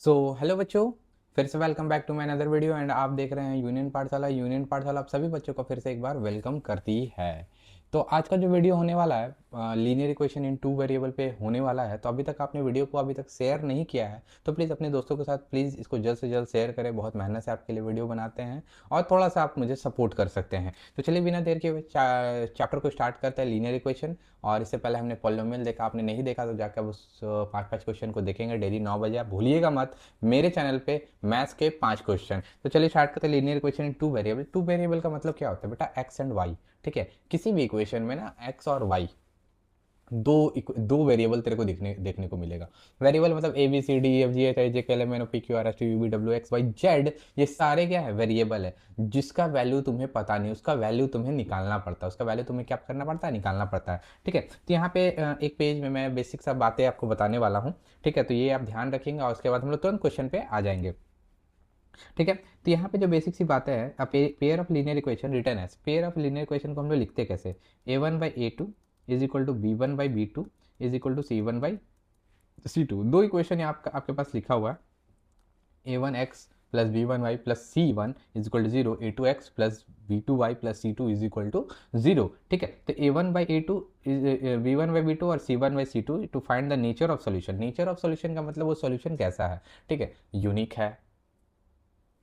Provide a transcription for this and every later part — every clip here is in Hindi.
हेलो बच्चों, फिर से welcome back to my another video and आप देख रहे हैं यूनियन पाठशाला। यूनियन पाठशाला आप सभी बच्चों को फिर से एक बार वेलकम करती है। तो आज का जो वीडियो होने वाला है linear equation in two variable पे होने वाला है। तो अभी तक आपने वीडियो को अभी तक शेयर नहीं किया है तो प्लीज़ अपने दोस्तों के साथ प्लीज़ इसको जल्द से जल्द शेयर करें। बहुत मेहनत से आपके लिए वीडियो बनाते हैं और थोड़ा सा आप मुझे सपोर्ट कर सकते हैं। तो चलिए बिना देर के चैप्टर को स्टार्ट करते हैं, लीनियर इक्वेशन। और इससे पहले हमने पॉलिनोमियल देखा, आपने नहीं देखा तो जाकर उस 5-5 क्वेश्चन को देखेंगे डेली 9 बजे। आप भूलिएगा मत मेरे चैनल पे मैथ्स के 5 क्वेश्चन। तो चलिए स्टार्ट करते हैं linear equation in two variable. Two variable का मतलब क्या होता है बेटा? X and y. ठीक है, किसी भी इक्वेशन में ना एक्स और वाई दो वेरिएबल तेरे को देखने को मिलेगा। वेरिएबल मतलब A B C D F G H I J K L M N O P Q R S T U V W X Y Z, ये सारे क्या है? वेरिएबल है। जिसका वैल्यू तुम्हें पता नहीं, उसका वैल्यू तुम्हें निकालना पड़ता है। उसका वैल्यू तुम्हें क्या करना पड़ता है? निकालना पड़ता है। ठीक है, तो यहाँ पे एक पेज में मैं बेसिक सा बातें आपको बताने वाला हूँ। ठीक है, तो ये आप ध्यान रखेंगे और उसके बाद हम लोग तुरंत क्वेश्चन पे आ जाएंगे। ठीक है, तो यहाँ पे जो बेसिक सी बातें हैं, pair of linear equation written as, pair of linear equation को हम लोग लिखते कैसे? a1/a2 is equal to b1/b2 is equal to c1/c2। दो इक्वेशन यहाँ आपके पास लिखा हुआ है, a1x plus b1y plus c1 is equal to zero, a2x plus b2y plus c2 is equal to zero. ठीक है, तो a1/a2 b1/b2 और c1/c2 to find the nature of solution. Nature of solution का मतलब वो सॉल्यूशन कैसा है? ठीक है, यूनिक है,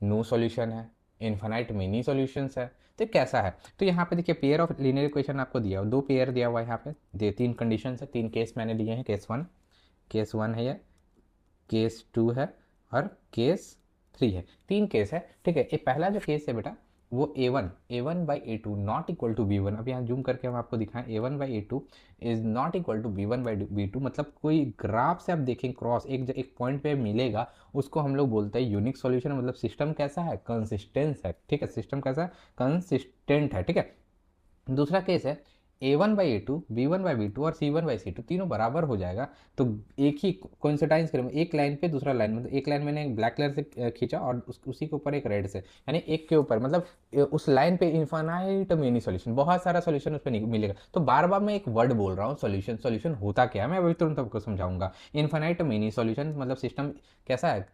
नो सॉल्यूशन है, इन्फाइनाइट मिनी सॉल्यूशंस है, तो कैसा है? तो यहाँ पे देखिए पेयर ऑफ लीनियर इक्वेशन आपको दिया हुआ, दो पेयर दिया हुआ है यहाँ पे। तीन कंडीशन है, तीन केस मैंने लिए हैं। केस वन है ये, केस टू है और केस थ्री है। तीन केस है। ठीक है, ये पहला जो केस है बेटा वो a1/a2 not equal to b1। अब यहाँ जूम करके हम आपको दिखाएं, a1/a2 is not equal to b1/b2। मतलब कोई ग्राफ से आप देखें क्रॉस एक पॉइंट पे मिलेगा, उसको हम लोग बोलते हैं यूनिक सॉल्यूशन। मतलब सिस्टम कैसा है? कंसिस्टेंस है। ठीक है, सिस्टम कैसा है? कंसिस्टेंट है। ठीक है, दूसरा केस है a1/a2 b1/b2 और c1/c2 तीनों बराबर हो जाएगा। तो एक ही कोइंसिडाइंस करें, एक लाइन पे दूसरा लाइन, मतलब एक लाइन मैंने ब्लैक कलर से खींचा और उसी के ऊपर एक रेड से, यानी एक के ऊपर, मतलब उस लाइन पे इन्फानाइट मिनी सॉल्यूशन, बहुत सारा सॉल्यूशन उस पर मिलेगा। तो बार बार मैं एक वर्ड बोल रहा हूँ, सॉल्यूशन। सॉल्यूशन होता क्या है मैं अभी तुरंत आपको समझाऊंगा। इन्फानाइट मिनी सॉल्यूशन मतलब सिस्टम कैसा है?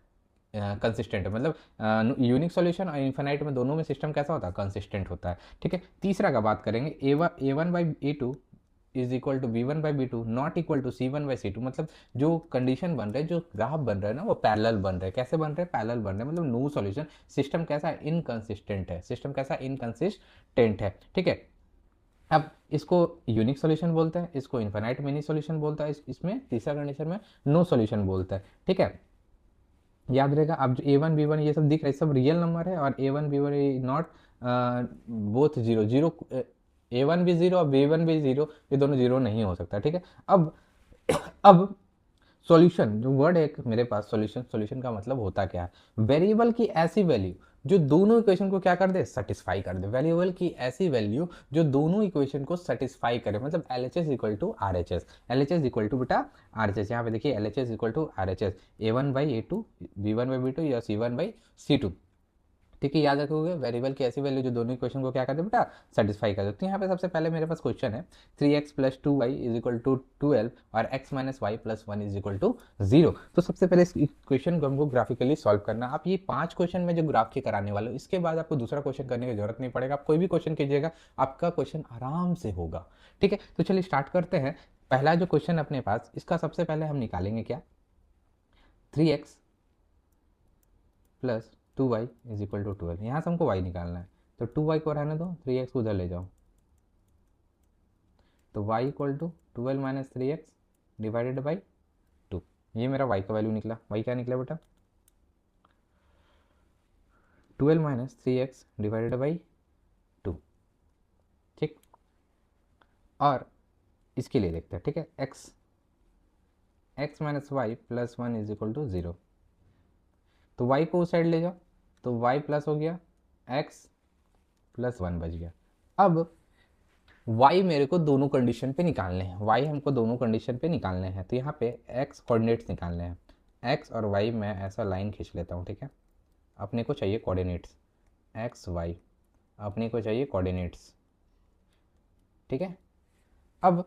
कंसिस्टेंट है। मतलब यूनिक सॉल्यूशन और इन्फाइनाइट में दोनों में सिस्टम कैसा होता है? कंसिस्टेंट होता है। ठीक है, तीसरा का बात करेंगे, a1/a2 is equal to b1/b2 not equal to c1/c2। मतलब जो कंडीशन बन रहे हैं, जो ग्राफ बन रहे हैं ना, वो पैरेलल बन रहे हैं। कैसे बन रहे हैं? पैरेलल बन रहे हैं, मतलब नो सॉल्यूशन। सिस्टम कैसा है? इनकंसिस्टेंट है। सिस्टम कैसा? इनकंसिस्टेंट है। ठीक है, अब इसको यूनिक सॉल्यूशन बोलते हैं, इसको इन्फाइनाइट मिनी सॉल्यूशन बोलता है, इसमें तीसरा कंडीशन में नो सॉल्यूशन बोलता है। ठीक है, याद रहेगा। अब जो a1 b1 ये सब दिख रहा है, सब रियल नंबर है और a1 b1 not both zero. Zero a1 भी जीरो और b1 भी जीरो, ये दोनों जीरो नहीं हो सकता। ठीक है, अब अब सॉल्यूशन जो वर्ड है एक मेरे पास, सॉल्यूशन। सॉल्यूशन का मतलब होता क्या है? वेरिएबल की ऐसी वैल्यू जो दोनों इक्वेशन को क्या कर दे? सेटिस्फाई कर दे। वेरिएबल की ऐसी वैल्यू जो दोनों इक्वेशन को सेटिस्फाई करे, मतलब L H S equal to R H S. L H S equal to बेटा आर एच एस। यहाँ पे देखिए L H S equal to R H S, a1/a2 b1/b2 या c1/c2। ठीक है, याद रखोगे वेरिएबल की ऐसी वैल्यू जो दोनों इक्वेशन को क्या कर दे बेटा? सेटिस्फाई कर दे। तो यहाँ पे सबसे पहले मेरे पास क्वेश्चन है 3x plus 2y is equal to 12 और x minus y plus 1 is equal to 0। तो सबसे पहले इस क्वेश्चन को हमको ग्राफिकली सॉल्व करना। आप ये 5 क्वेश्चन में जो ग्राफ के कराने वाले हो, इसके बाद आपको दूसरा क्वेश्चन करने की जरूरत नहीं पड़ेगा। आप कोई भी क्वेश्चन कीजिएगा, आपका क्वेश्चन आराम से होगा। ठीक है, तो चलिए स्टार्ट करते हैं। पहला जो क्वेश्चन अपने पास, इसका सबसे पहले हम निकालेंगे क्या? 3x plus 2y is equal to 12। यहाँ से हमको y निकालना है, तो 2y को रहने दो, 3x को उधर ले जाओ। तो y equal to 12 minus 3x divided by 2। ये मेरा y का वैल्यू निकला। y क्या निकला बेटा? 12 माइनस 3x डिवाइडेड बाई 2। ठीक, और इसके लिए देखते हैं। ठीक है, x minus y plus 1 is equal to 0। तो y को उस साइड ले जाओ, तो y प्लस हो गया, x प्लस 1 बच गया। अब y मेरे को दोनों कंडीशन पे निकालने हैं। y हमको दोनों कंडीशन पे निकालने हैं, तो यहाँ पे x कोऑर्डिनेट्स निकालने हैं। x और y मैं ऐसा लाइन खींच लेता हूँ। ठीक है, अपने को चाहिए कोऑर्डिनेट्स, x y अपने को चाहिए कोऑर्डिनेट्स। ठीक है, अब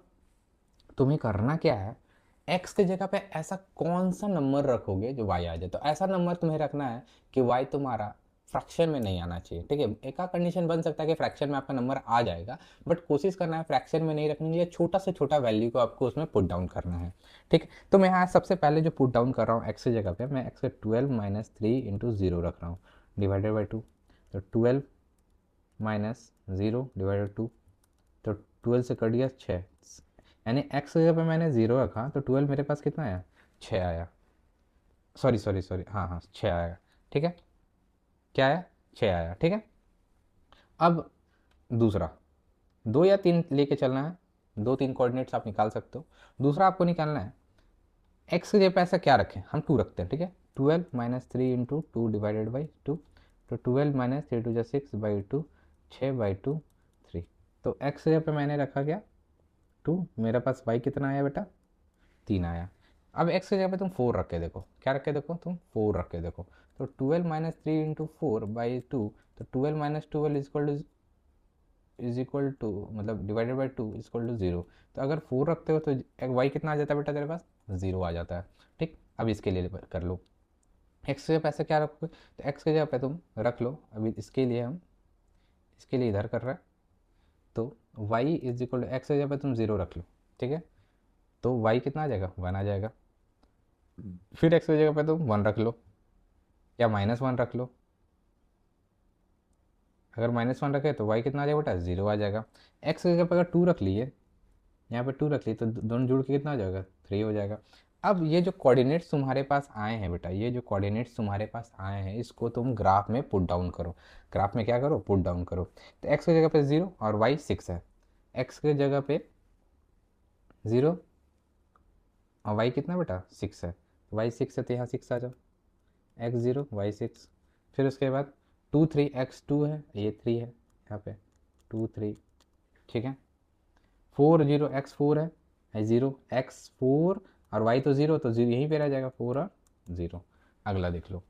तुम्हें करना क्या है? एक्स की जगह पे ऐसा कौन सा नंबर रखोगे जो वाई आ जाए। तो ऐसा नंबर तुम्हें रखना है कि वाई तुम्हारा फ्रैक्शन में नहीं आना चाहिए, ठीक है। एक कंडीशन बन सकता है कि फ्रैक्शन में आपका नंबर आ जाएगा, बट कोशिश करना है फ्रैक्शन में नहीं रखनी है, छोटा से छोटा वैल्यू को आपको उसमें पुट डाउन करना है, ठीक। तो मैं यहाँ सबसे पहले जो पुट डाउन कर रहा हूँ एक्स की जगह पे, मैं एक्स के 12 माइनस 3 इंटू 0 रख रहा हूँ डिवाइडेड बाई 2। तो 12 माइनस 0 डिवाइडेड 2, तो 12 से कट गया 6, यानी एक्स की जगह पे मैंने 0 रखा तो 12 मेरे पास कितना आया, 6 आया। सॉरी सॉरी सॉरी, हाँ हाँ 6 आया, ठीक है। क्या आया, 6 आया, ठीक है। अब दूसरा, 2 या 3 लेके चलना है, 2 3 कोऑर्डिनेट्स आप निकाल सकते हो। दूसरा आपको निकालना है एक्स की जगह पे ऐसा क्या रखें, हम 2 रखते हैं, ठीक है। 12 माइनस 3 इंटू 2 डिवाइडेड बाई 2, तो 12 माइनस 3 टू जा 6 बाई 2, 6/2 3। तो एक्स की जगह पे मैंने रखा क्या, 2। मेरे पास वाई कितना आया बेटा, 3 आया। अब एक्स की जगह पे तुम 4 रख के देखो, क्या रख के देखो तुम, 4 रख के देखो। तो 12 माइनस 3 इंटू 4/2, तो 12 माइनस 12 इज इक्वल टू मतलब divided by 2 is equal to 0। तो अगर 4 रखते हो तो एक वाई कितना आ जाता है बेटा तेरे पास, 0 आ जाता है, ठीक। अब इसके लिए कर लो, एक्स की जगह पे ऐसे क्या रखोगे, तो एक्स की जगह पे तुम रख लो, अभी इसके लिए हम इसके लिए इधर कर रहे हैं, तो y is equal to x की जगह पे तुम 0 रख लो, ठीक है। तो वाई कितना आ जाएगा, 1 आ जाएगा। फिर एक्स की जगह पे तुम 1 रख लो या -1 रख लो। अगर -1 रखे तो वाई कितना आ जाएगा बेटा, 0 आ जाएगा। एक्स की जगह पे अगर 2 रख लिए, यहाँ पे 2 रख लिए, तो दोनों जुड़ के कितना हो जाएगा, 3 हो जाएगा। अब ये जो कोऑर्डिनेट्स तुम्हारे पास आए हैं बेटा, ये जो कोऑर्डिनेट्स तुम्हारे पास आए हैं, इसको तुम ग्राफ में पुट डाउन करो। ग्राफ में क्या करो, पुट डाउन करो। तो एक्स की जगह पे 0 और वाई 6 है। एक्स की जगह पे 0 और वाई कितना बेटा, 6 है। वाई 6 है तो यहाँ 6 आ जाओ, x0 y6। फिर उसके बाद 2 3 x2 है, ये 3 है यहाँ पे, 2 3, ठीक है। 4 0 x4 है 0 x4, और y तो 0, तो 0 यहीं पे रह जाएगा, 4 और 0। अगला देख लो।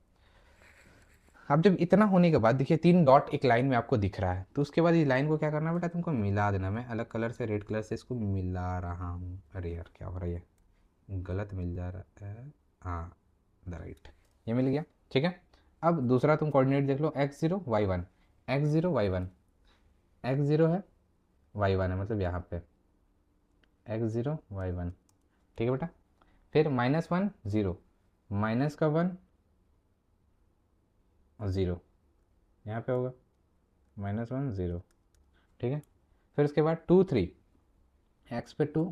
अब जब इतना होने के बाद देखिए 3 डॉट एक लाइन में आपको दिख रहा है, तो उसके बाद इस लाइन को क्या करना है बेटा, तुमको मिला देना। मैं अलग कलर से, रेड कलर से इसको मिला रहा हूँ। अरे यार क्या हो रहा है, गलत मिल जा रहा है, हाँ द राइट, ये मिल गया, ठीक है। अब दूसरा तुम कोऑर्डिनेट देख लो, x0 y1, x0 y1, x0 है y1 है, मतलब यहाँ पे x0 y1, ठीक है बेटा। फिर -1 0, माइनस का 1 और 0 यहाँ पे होगा, -1 0, ठीक है। फिर उसके बाद 2 3, एक्स पे 2,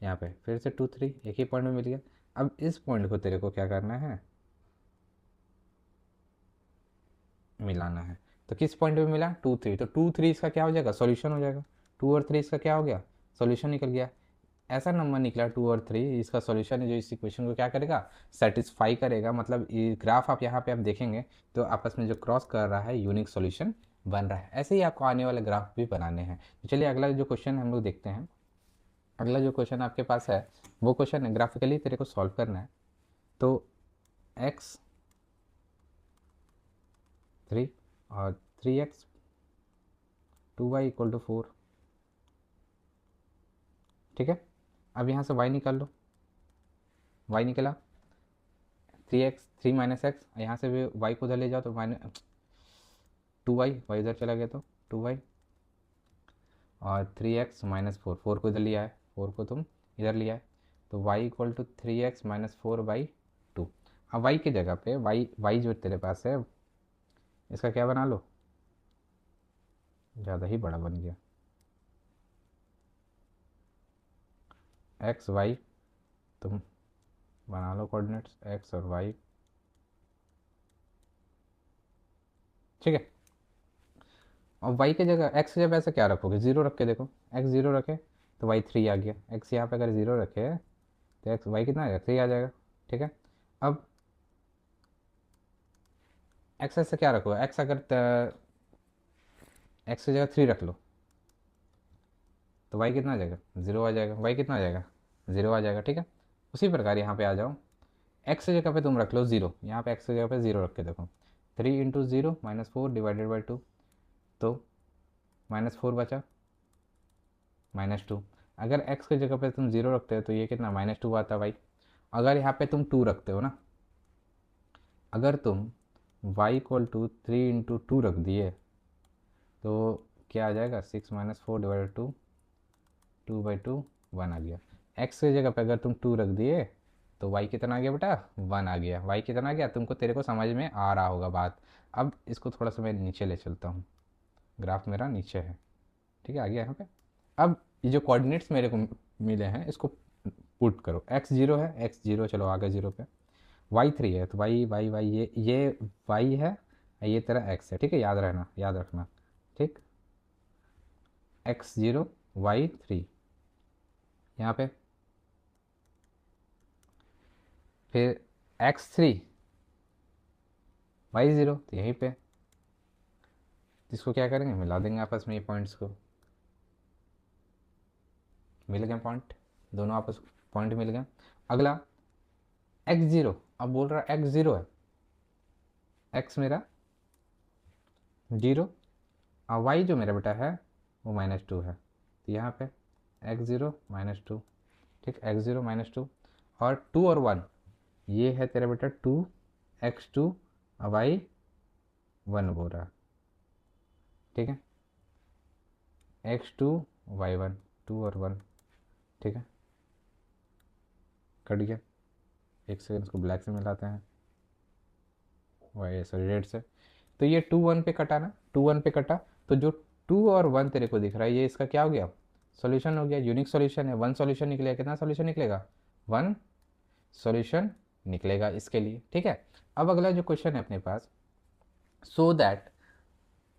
यहाँ पे फिर से 2 3, एक ही पॉइंट में मिल गया। अब इस पॉइंट को तेरे को क्या करना है, मिलाना है। तो किस पॉइंट पे मिला, 2 3, तो 2 3 इसका क्या हो जाएगा, सॉल्यूशन हो जाएगा। 2 और 3 इसका क्या हो गया, सॉल्यूशन निकल गया। ऐसा नंबर निकला 2 और 3 इसका सॉल्यूशन है, जो इस इक्वेशन को क्या करेगा, सेटिस्फाई करेगा। मतलब ये ग्राफ आप यहाँ पे आप देखेंगे तो आपस में जो क्रॉस कर रहा है यूनिक सॉल्यूशन बन रहा है। ऐसे ही आपको आने वाले ग्राफ भी बनाने हैं। तो चलिए अगला जो क्वेश्चन हम लोग देखते हैं। अगला जो क्वेश्चन आपके पास है वो क्वेश्चन है, ग्राफिकली तेरे को सॉल्व करना है। तो x 3 और 3x 2y इक्वल टू 4, ठीक है। अब यहाँ से y निकाल लो, y निकला 3x 3 माइनस एक्स, यहाँ से भी y को उधर ले जाओ तो माइनस 2y, y इधर चला गया तो 2y, और 3x माइनस 4, 4 को इधर लिया है, 4 को तुम इधर लिया है, तो y equal to 3x minus 4/2। अब y की जगह पे y जो तेरे पास है इसका क्या बना लो, ज़्यादा ही बड़ा बन गया, एक्स वाई तुम बना लो कोऑर्डिनेट्स, एक्स और वाई, ठीक है। और वाई की जगह एक्स की जगह ऐसे क्या रखोगे, 0 रख के देखो, एक्स 0 रखे तो वाई 3 आ गया। एक्स यहाँ पे अगर 0 रखे तो एक्स वाई कितना आ जाएगा, 3 आ जाएगा, ठीक है। अब एक्स ऐसे क्या रखोगे, एक्स अगर एक्स की जगह 3 रख लो तो वाई कितना आ जाएगा, 0 आ जाएगा। वाई कितना आ जाएगा, 0 आ जाएगा, ठीक है। उसी प्रकार यहाँ पे आ जाओ, एक्स की जगह पे तुम रख लो 0, यहाँ पे एक्स की जगह पे 0 रख के देखो, 3 इंटू 0 -4 डिवाइडेड बाई 2, तो -4 बचा, -2। अगर x की जगह पे तुम 0 रखते हो तो ये कितना -2 आता है भाई। अगर यहाँ पे तुम 2 रखते हो ना, अगर तुम y इक्वल टू 3 × 2 रख दिए तो क्या आ जाएगा 6 - 4 / 2, 2/2 1 आ गया। x की जगह पे अगर तुम 2 रख दिए तो y कितना आ गया बेटा 1 आ गया। y कितना आ गया तेरे को समझ में आ रहा होगा बात। अब इसको थोड़ा सा मैं नीचे ले चलता हूँ, ग्राफ मेरा नीचे है, ठीक है, आ गया यहाँ पे। अब ये जो कोऑर्डिनेट्स मेरे को मिले हैं इसको पुट करो। x 0 है, x 0 चलो आ गया 0 पे। y 3 है तो y ये y है, ये तेरा x है, ठीक है, याद रखना, ठीक। x 0 y 3 यहाँ पे, फिर x 3 y 0 तो यहीं पे। इसको क्या करेंगे, मिला देंगे आपस में ये पॉइंट्स को। मिल गए पॉइंट, दोनों आपस पॉइंट मिल गए। अगला x 0, अब बोल रहा है x 0 है, x मेरा 0 और y जो मेरा बेटा है वो -2 है, तो यहाँ पे x 0 -2, ठीक, x 0 -2 और 2 और 1 ये है तेरा बेटा 2 x 2 और y 1 बोल रहा है, ठीक है, x 2 y 1, 2 और 1, ठीक है, कट गया। एक सेकंड इसको ब्लैक से मिलाते हैं, वाई सॉरी रेड से। तो ये 2 1 पे कटा ना, 2 1 पे कटा, तो जो 2 और 1 तेरे को दिख रहा है ये इसका क्या हो गया, सॉल्यूशन हो गया, यूनिक सॉल्यूशन है। 1 सॉल्यूशन निकलेगा, कितना सॉल्यूशन निकलेगा 1 सॉल्यूशन निकलेगा इसके लिए, ठीक है। अब अगला जो क्वेश्चन है अपने पास, so that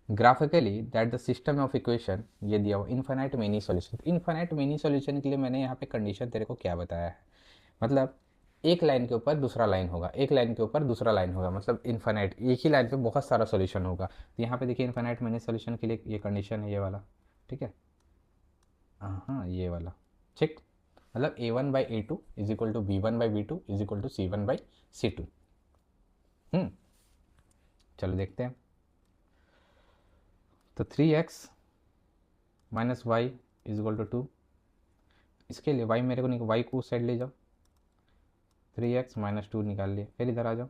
graphically that the system of equation, ये दिया हुआ infinite many solution. Infinite many solution के लिए मैंने यहाँ पे कंडीशन तेरे को क्या बताया है, मतलब एक लाइन के ऊपर दूसरा लाइन होगा, एक लाइन के ऊपर दूसरा लाइन होगा, मतलब इन्फाइनाइट एक ही लाइन पे बहुत सारा सॉल्यूशन होगा। तो यहाँ पे देखिए इन्फाइनाइट मेनी सॉल्यूशन के लिए ये कंडीशन है, ये वाला, ठीक है, हाँ ये वाला, ठीक, मतलब a1/a2 is equal to b1/b2 is equal to c1/c2। चलो देखते हैं। तो 3x - y is equal to 2, इसके लिए y मेरे को नहीं, y को उस साइड ले जाओ, 3x - 2 निकाल लिए, फिर इधर आ जाओ,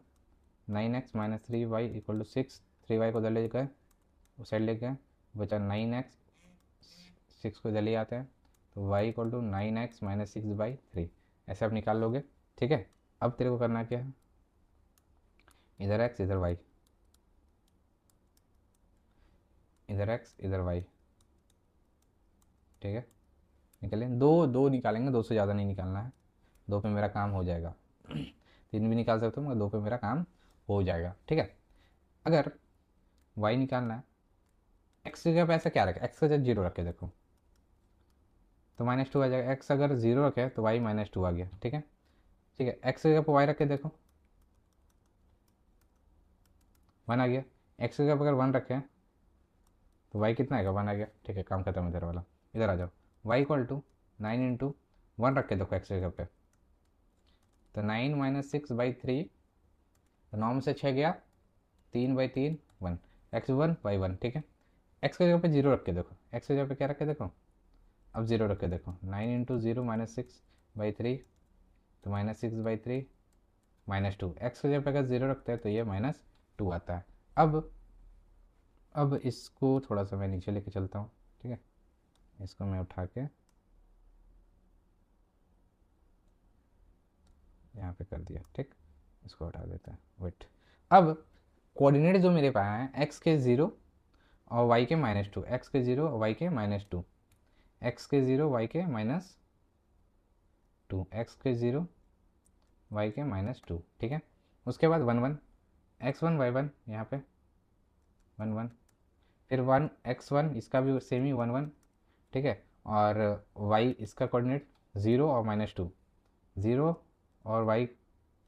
9x - 3y equal to 6, 3y को इधर ले गए, उस साइड ले गए, बचा 9x, 6 को इधर ले आते हैं, तो y इक्वल टू 9x - 6/3, ऐसे आप निकाल लोगे, ठीक है। अब तेरे को करना क्या है, इधर x इधर y, इधर x इधर y, ठीक है, निकले दो दो निकालेंगे, दो से ज़्यादा नहीं निकालना है, दो पे मेरा काम हो जाएगा। तीन भी निकाल सकते हो मगर दो पे मेरा काम हो जाएगा, ठीक है। अगर y निकालना है, x की जगह पे ऐसा क्या रखे, x का जब 0 रखे देखो तो -2 आ जाएगा। x अगर 0 रखे तो y -2 आ गया, ठीक है, ठीक है। x की जगह पे y रखे देखो 1 आ गया। x की जगह पे अगर 1 रखे तो y कितना आएगा 1 आ गया, ठीक है, काम खत्म इधर वाला। इधर आ जाओ, y इक्वल टू 9 × 1 रखे देखो x की जगह पे, तो 9 - 6/3, तो 9 में से 6 गया, 3/3 1, x1/1, ठीक है। x की जगह पे 0 रख के देखो, x की जगह पे क्या रखे देखो, अब 0 रख के देखो, 9 × 0 - 6/3, तो -6/3 -2, x की जगह पे अगर 0 रखते हैं तो ये -2 आता है। अब इसको थोड़ा सा मैं नीचे लेके चलता हूँ, ठीक है, इसको मैं उठा के यहाँ पे कर दिया, ठीक, इसको हटा देते हैं, वेट। अब कोऑर्डिनेट जो मेरे पास हैं x के 0 और y के -2, x के 0 और y के -2, x के 0 y के -2, x के 0 y के -2, ठीक है। उसके बाद 1 1, x1 y1 यहाँ पे 1 1, फिर 1 x1 इसका भी सेम ही 1 1, ठीक है, और y इसका कोऑर्डिनेट 0 और -2, 0 और y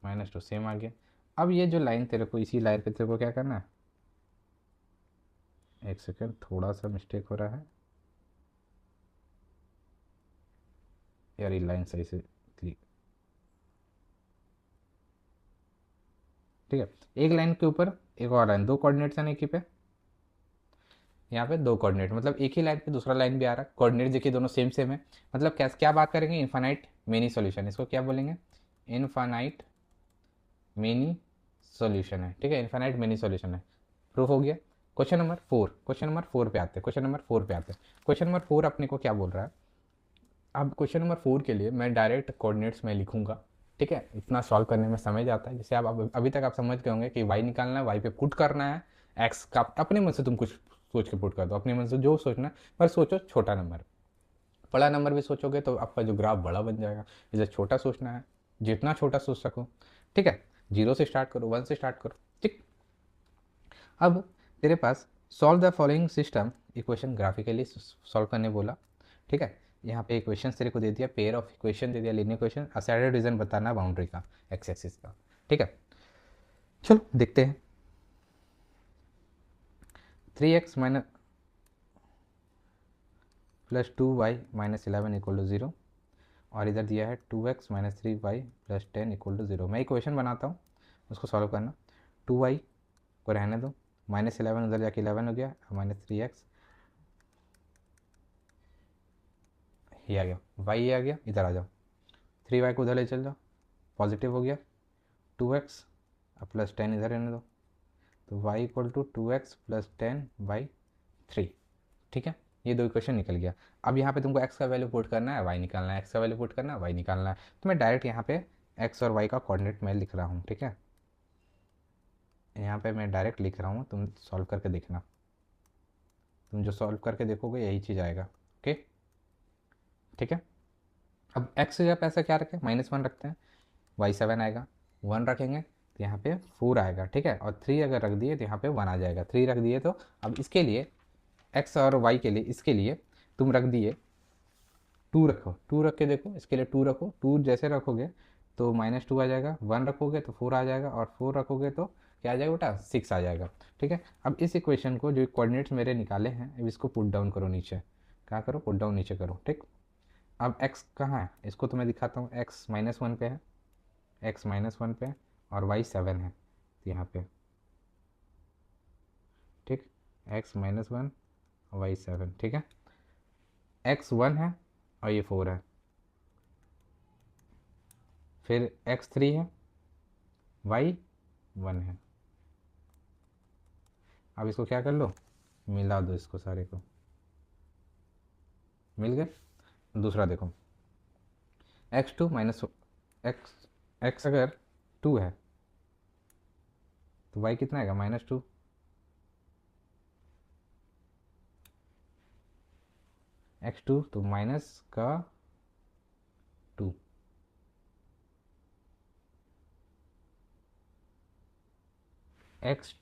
-2 सेम आ गया। अब ये जो लाइन तेरे को, इसी लाइन पे तेरे को क्या करना है, एक सेकेंड थोड़ा सा मिस्टेक हो रहा है यार, ये लाइन सही से क्लिक, ठीक है, एक लाइन के ऊपर एक और लाइन, दो कोऑर्डिनेट्स हैं एक ही पे, यहाँ पे दो कोऑर्डिनेट, मतलब एक ही लाइन पे दूसरा लाइन भी आ रहा है, कोऑर्डिनेट देखिए दोनों सेम सेम है, मतलब क्या क्या बात करेंगे, इनफाइनाइट मेनी सॉल्यूशन, इसको क्या बोलेंगे, इनफाइनाइट मेनी सॉल्यूशन है, ठीक है, इनफाइनाइट मेनी सॉल्यूशन है, प्रूफ हो गया। क्वेश्चन नंबर फोर पे आते हैं, क्वेश्चन नंबर फोर अपने को क्या बोल रहा है। अब क्वेश्चन नंबर फोर के लिए मैं डायरेक्ट कोऑर्डिनेट्स में लिखूंगा, ठीक है, इतना सॉल्व करने में समय जाता है, जैसे आप अभी तक आप समझ गए होंगे कि वाई निकालना है, वाई पे पुट करना है, एक्स का अपने मन से तुम कुछ सोच के पुट कर दो, अपने मन से जो सोचना है, पर सोचो छोटा नंबर, बड़ा नंबर भी सोचोगे तो आपका जो ग्राफ बड़ा बन जाएगा, इसे छोटा सोचना है, जितना छोटा सोच सको, ठीक है, जीरो से स्टार्ट करो, वन से स्टार्ट करो, ठीक। अब तेरे पास solve the following system equation graphically solve करने बोला, ठीक है, यहाँ पे इक्वेशन तेरे को दे दिया, पेयर ऑफ इक्वेशन दे दिया, लीनियर इक्वेशन, असाइडेड रीजन बताना बाउंड्री का, एक्स एक्सिस का, ठीक है। चलो देखते हैं, 3x minus plus 2y minus 11 equal to 0, और इधर दिया है 2x minus 3y plus 10 equal to 0। मैं इक्वेशन बनाता हूँ, उसको सॉल्व करना, 2y को रहने दो, माइनस 11 उधर जाके 11 हो गया, माइनस 3x, ये आ गया, y ये आ गया, इधर आ जाओ, 3y को उधर ले चल जाओ, पॉजिटिव हो गया, 2x प्लस 10 इधर रहने दो, तो y equal to 2x plus 10/3, ठीक है, ये दो इक्वेशन निकल गया। अब यहाँ पे तुमको x का वैल्यू पुट करना है, y निकालना है, x का वैल्यू पुट करना है, y निकालना है, तो मैं डायरेक्ट यहाँ पे x और y का कोऑर्डिनेट मैं लिख रहा हूँ, ठीक है, यहाँ पे मैं डायरेक्ट लिख रहा हूँ, तुम सॉल्व करके देखना, तुम जो सॉल्व करके देखोगे यही चीज़ आएगा, ओके, ठीक है। अब x की जगह ऐसा क्या रखें, -1 रखते हैं, y 7 आएगा, 1 रखेंगे तो यहाँ पे 4 आएगा, ठीक है, और 3 अगर रख दिए तो यहाँ पे 1 आ जाएगा, 3 रख दिए तो अब इसके लिए x और y के लिए, इसके लिए तुम रख दिए 2 रखो, 2 रख के देखो, इसके लिए 2 रखो, 2 जैसे रखोगे तो -2 आ जाएगा, 1 रखोगे तो 4 आ जाएगा, और 4 रखोगे तो क्या आ जाएगा बेटा, 6 आ जाएगा, ठीक है। अब इस इक्वेशन को जो कोऑर्डिनेट्स मेरे निकाले हैं, अब इसको पुट डाउन करो नीचे, क्या करो, पुट डाउन नीचे करो, ठीक। अब x कहाँ है, इसको तो मैं दिखाता हूँ, x -1 पे है, x -1 पे, और y 7 है, तो यहाँ पे, ठीक, x -1 y 7, ठीक है, x 1 है और ये 4 है, फिर x 3 है, y 1 है। अब इसको क्या कर लो, मिला दो इसको सारे को, मिल गए। दूसरा देखो, x2 माइनस x अगर 2 है तो y कितना आएगा, -2, x2 तो माइनस का 2, x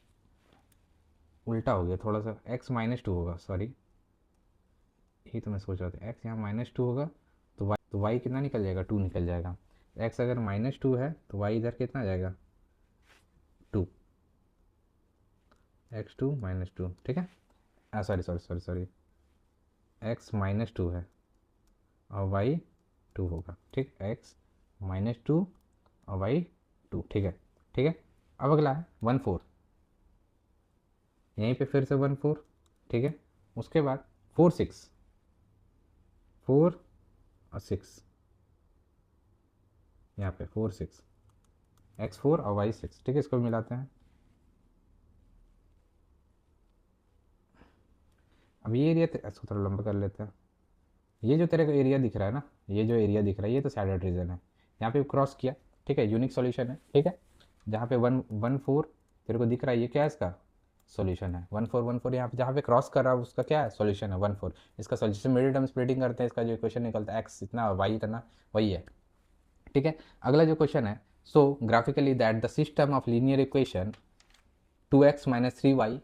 उल्टा हो गया थोड़ा सा, x -2 होगा, सॉरी, यही तो मैं सोच रहा था, x यहाँ -2 होगा तो y कितना निकल जाएगा, 2 निकल जाएगा, x अगर -2 है तो y इधर कितना आ जाएगा, 2, x2 -2, ठीक है, sorry sorry sorry sorry, x -2 है और y 2 होगा, ठीक, x -2 और y 2, ठीक है, ठीक है। अब अगला है 1 4, यहीं पे फिर से 1 4, ठीक है, उसके बाद 4 6, 4 और 6, यहाँ पे 4 6, x 4 और y 6, ठीक है, इसको मिलाते हैं। अब ये एरिया इसको थोड़ा लंबा कर लेते हैं, ये जो तेरे को एरिया दिख रहा है ना, ये जो एरिया दिख रहा है ये तो सैडर्ड रीजन है, यहाँ पे क्रॉस किया, ठीक है, यूनिक सॉल्यूशन है, ठीक है, जहाँ पे 1 1 4 तेरे को दिख रहा है, ये क्या है, इसका सॉल्यूशन है, 1 4 यहाँ पे जहाँ पे क्रॉस कर रहा है उसका क्या है, सॉल्यूशन है 1 4, इसका सॉल्यूशन मिडिल टर्म स्प्लिटिंग करते हैं, इसका जो इक्वेशन निकलता है एक्स इतना वाई इतना, वही है, ठीक है। अगला जो क्वेश्चन है, so graphically that the system of linear equation 2x - 3y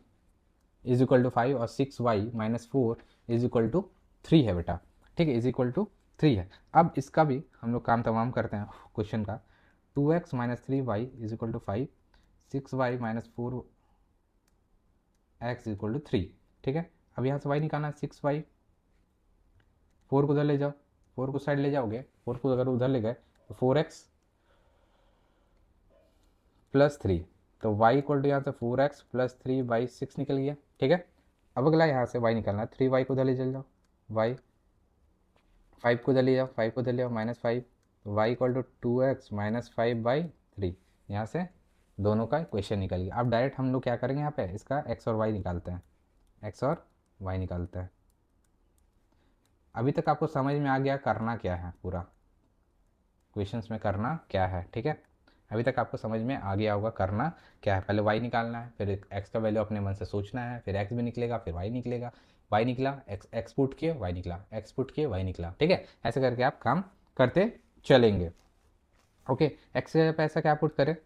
is equal to 5 और 6y - 4 इज इक्वल टू 3 है बेटा, ठीक है, इज इक्वल टू 3 है। अब इसका भी हम लोग काम तमाम करते हैं क्वेश्चन का, 2x - 3y is equal to 5, 6y - 4 x equal to 3, ठीक है। अब यहाँ से y निकालना है, 6y, 4 को उधर ले जाओ, 4 को साइड ले जाओगे, 4 को अगर उधर ले गए तो 4x प्लस 3, तो y इक्वल टू यहाँ से 4x प्लस 3 बाई 6 निकल गया, ठीक है। अब अगला यहाँ से y निकालना है, 3y को उधर ले चल जाओ, y 5 को उधर ले जाओ, 5 को उधर ले जाओ, -5, y equal to 2x minus 5/3। यहाँ से दोनों का इक्वेशन निकल गया। अब डायरेक्ट हम लोग क्या करेंगे, यहाँ पे इसका x और y निकालते हैं, x और y निकालते हैं। अभी तक आपको समझ में आ गया करना क्या है, पूरा क्वेश्चंस में करना क्या है, ठीक है। अभी तक आपको समझ में आ गया होगा करना क्या है। पहले y निकालना है, फिर x का वैल्यू अपने मन से सोचना है, फिर x भी निकलेगा, फिर y निकलेगा, y निकला, x पुट किए, y निकला, x पुट किए, y निकला, ठीक है। ऐसे करके आप काम करते चलेंगे। ओके, x के जगह पे ऐसा क्या पुट करें,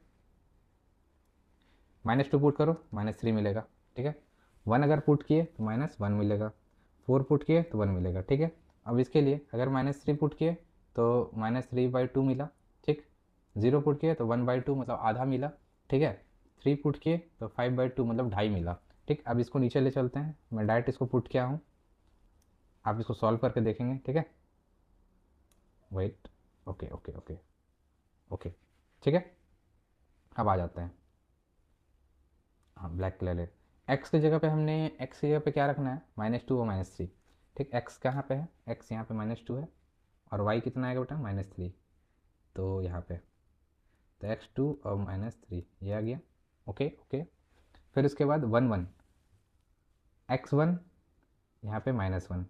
-2 पुट करो, -3 मिलेगा, ठीक है। 1 अगर पुट किए तो -1 मिलेगा, 4 पुट किए तो 1 मिलेगा, ठीक है। अब इसके लिए अगर -3 पुट किए तो -3/2 मिला, ठीक। 0 पुट किए तो 1/2 मतलब आधा मिला, ठीक है। 3 पुट किए तो 5/2 मतलब 2.5 मिला, ठीक। अब इसको नीचे ले चलते हैं, मैं डायरेक्ट इसको पुट किया हूँ, आप इसको सॉल्व करके देखेंगे, ठीक है। Wait, okay okay okay okay, ठीक है। अब आ जाते हैं, हाँ ब्लैक कलर ले। एक्स की जगह पे हमने, एक्स की जगह पे क्या रखना है, -2 और -3, ठीक। एक्स कहाँ पे है, एक्स यहाँ पे -2 है, और वाई कितना आएगा बेटा, -3, तो यहाँ पे तो x2 और -3 ये आ गया, ओके ओके। फिर उसके बाद 1 x1 यहाँ पे -1,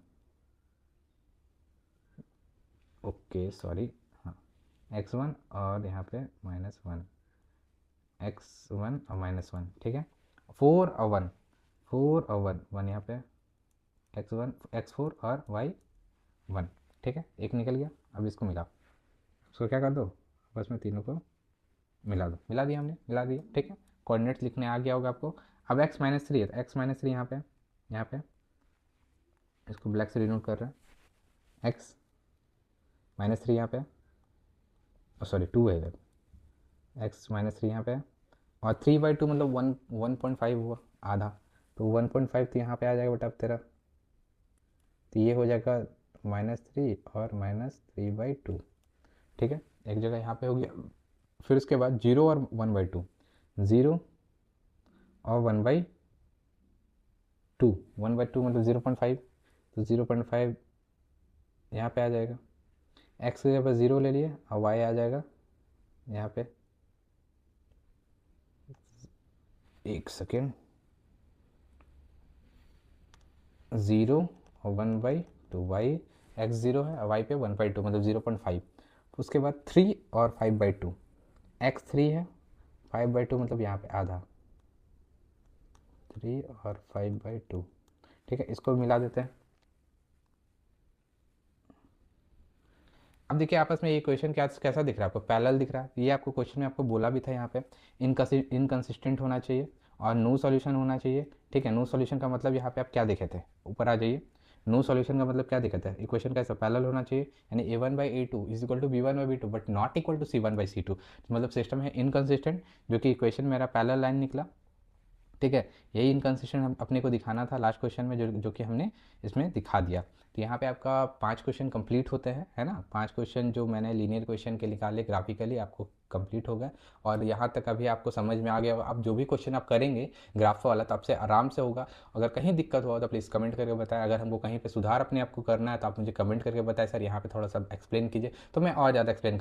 ओके सॉरी, हाँ x1 और यहाँ पे -1, x1 और -1, ठीक है। 4 और 1, 4 और 1 यहाँ पे x1 x4 और y1, ठीक है। एक निकल गया। अब इसको मिलाओ, इसको क्या कर दो, बस में तीनों को मिला दो, मिला दिया हमने, मिला दिया, ठीक है। कोऑर्डिनेट्स लिखने आ गया होगा आपको। अब x -3 है तो x -3 यहाँ पे इसको ब्लैक से डिनोट कर रहे हैं, x -3 यहाँ पे, सॉरी 2 है इधर, x -3 यहाँ पे, और 3/2 मतलब 1.5 हुआ, आधा, तो 1.5 तो यहाँ पे आ जाएगा बेटा अब तेरा, तो ये हो जाएगा -3 और -3/2, ठीक है। एक जगह यहाँ पे हो गया। फिर उसके बाद 0 और 1/2, 0 और 1/2, 1/2 मतलब 0.5, तो 0.5 यहाँ पे आ जाएगा। x की जगह पर 0 ले लिए और y आ जाएगा यहाँ पे, एक सेकेंड, 0 और 1/2, y x 0 है और y पे 1/2 मतलब 0.5। उसके बाद 3 और 5/2, x 3 है, 5/2 मतलब यहाँ पे आधा, 3 और 5/2, ठीक है। इसको मिला देते हैं। अब देखिए आपस में ये क्वेश्चन क्या कैसा दिख रहा है आपको, पैरेलल दिख रहा है। ये आपको क्वेश्चन में आपको बोला भी था यहाँ पे इनकंसिस्टेंट होना चाहिए और नो सॉल्यूशन होना चाहिए, ठीक है। नो सॉल्यूशन का मतलब यहाँ पे आप क्या देखे थे, ऊपर आ जाइए। नो सॉल्यूशन का मतलब क्या दिखा था, इक्वेशन कैसा पैरेलल होना चाहिए, यानी a1/a2 is equal to b1/b2 but not equal to c1/c2, मतलब सिस्टम है इनकंसिस्टेंट, जो कि इक्वेशन मेरा पैरेलल लाइन निकला, ठीक है। यही इनकंसिस्टेंट हम अपने को दिखाना था लास्ट क्वेश्चन में, जो कि हमने इसमें दिखा दिया। तो यहाँ पे आपका 5 क्वेश्चन कंप्लीट होते हैं, है ना। 5 क्वेश्चन जो मैंने लीनियर क्वेश्चन के निकाले ग्राफिकली आपको कंप्लीट हो गए, और यहाँ तक अभी आपको समझ में आ गया। अब जो भी क्वेश्चन आप करेंगे ग्राफ वाला तो आपसे आराम से होगा। अगर कहीं दिक्कत हुआ तो प्लीज़ कमेंट करके बताएं। अगर हमको कहीं पर सुधार अपने आप को करना है तो आप मुझे कमेंट करके बताएं, सर यहाँ पर थोड़ा सा एक्सप्लेन कीजिए, तो मैं और ज़्यादा एक्सप्लेन